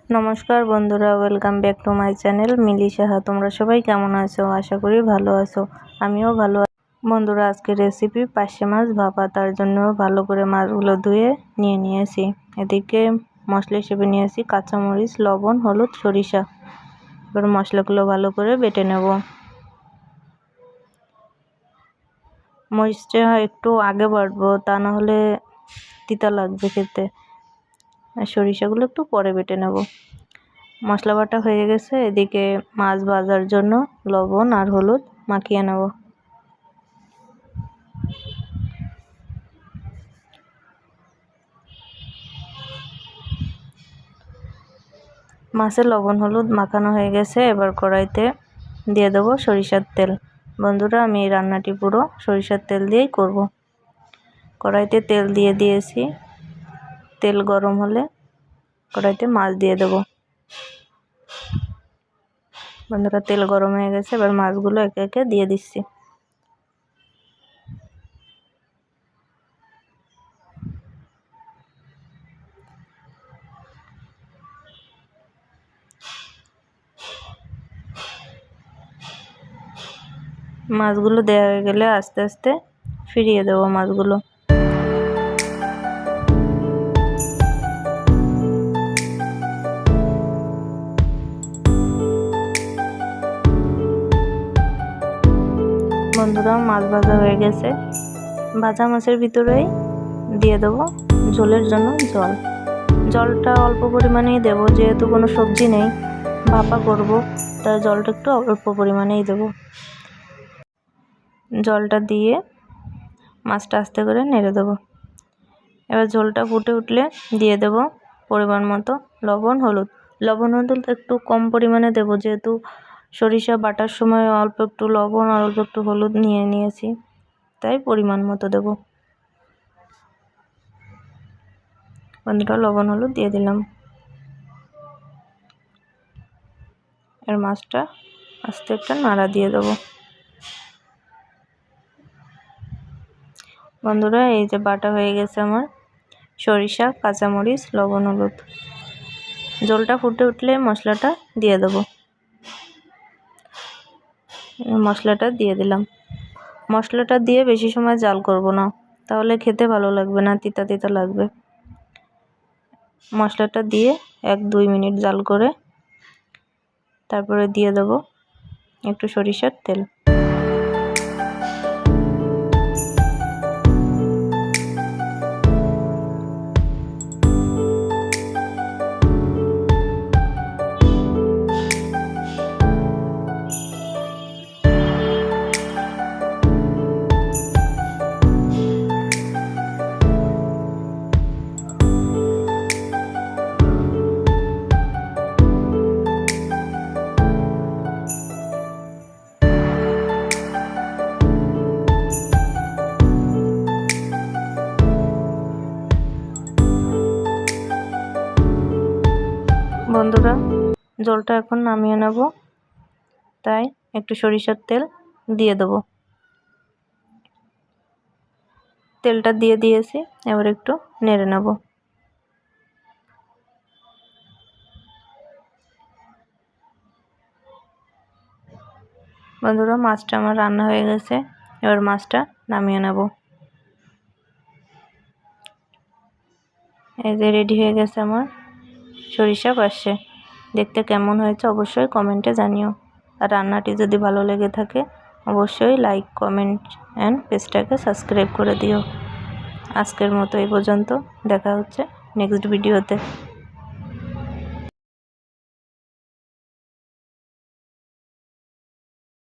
নমস্কার বন্ধুরা, welcome back to my channel Mili Saha. তোমরা সবাই কেমন আছো? আশা করি ভালো আছো, আমিও ভালো আছি। বন্ধুরা, আজকে রেসিপি পার্শে মাছ ভাপা। তার জন্য ভালো করে মাছগুলো ধুয়ে নিয়েছি। এদিকে মশলা হিসেবে নিয়েছি কাঁচামরিচ, লবণ, হলুদ, সরিষা। এবার মশলাগুলো ভালো করে বেটে নেব। মরিচটা একটু আগে বাটবো, তা না হলে তিতা লাগবে খেতে। আর সরিষাগুলো একটু পরে বেটে নেব। মশলা বাটা হয়ে গেছে। এদিকে মাছ ভাজার জন্য লবণ আর হলুদ মাখিয়ে নেব। মাছে লবণ হলুদ মাখানো হয়ে গেছে। এবার কড়াইতে দিয়ে দেবো সরিষার তেল। বন্ধুরা, আমি এই রান্নাটি পুরো সরিষার তেল দিয়েই করব। কড়াইতে তেল দিয়ে দিয়েছি। তেল গরম হলে কড়াইতে মাছ দিয়ে দেবো। বন্ধুরা, তেল গরম হয়ে গেছে। এবার মাছগুলো একে একে দিয়ে দিচ্ছি। মাছগুলো দেওয়া হয়ে গেলে আস্তে আস্তে ফিরিয়ে দেবো মাছগুলো। বন্ধুরা, মাছ ভাজা হয়ে গেছে। ভাজা মাছের ভিতরেই দিয়ে দেবো ঝোলের জন্য জল। জলটা অল্প পরিমাণেই দেবো, যেহেতু কোনো সবজি নেই, ভাপা করব, তাই জলটা একটু অল্প পরিমাণেই দেবো। জলটা দিয়ে মাছটা আস্তে করে নেড়ে দেবো। এবার ঝোলটা ফুটে উঠলে দিয়ে দেব পরিমাণ মতো লবণ হলুদ। লবণ হলুদ একটু কম পরিমাণে দেবো, যেহেতু সরিষা বাটার সময় অল্প একটু লবণ আর অল্প একটু হলুদ নিয়েছি, তাই পরিমাণ মতো দেব। বন্ধুরা, লবণ হলুদ দিয়ে দিলাম। এর মাছটা আস্তে একটা নাড়া দিয়ে দেবো। বন্ধুরা, এই যে বাটা হয়ে গেছে আমার সরিষা, কাঁচামরিচ, লবণ হলুদ। জলটা ফুটে উঠলে মশলাটা দিয়ে দেবো। মশলাটা দিয়ে দিলাম। মশলাটা দিয়ে বেশি সময় জাল করব না, তাহলে খেতে ভালো লাগবে না, তিতা তিতা লাগবে। মশলাটা দিয়ে 1-2 মিনিট জাল করে তারপরে দিয়ে দেবো একটু সরিষার তেল। বন্ধুরা, জলটা এখন নামিয়ে নেব, তাই একটু সরিষার তেল দিয়ে দেবো। তেলটা দিয়ে দিয়েছি, এবার একটু নেড়ে নেব। বন্ধুরা, মাছটা আমার রান্না হয়ে গেছে। এবার মাছটা নামিয়ে নেব। এই যে রেডি হয়ে গেছে আমার সরিষা পার্শে। দেখতে কেমন হয়েছে অবশ্যই কমেন্টে জানিও। আর রান্নাটি যদি ভালো লেগে থাকে অবশ্যই লাইক, কমেন্ট অ্যান্ড পেজটাকে সাবস্ক্রাইব করে দিও। আজকের মতো এই পর্যন্ত। দেখা হচ্ছে নেক্সট ভিডিওতে।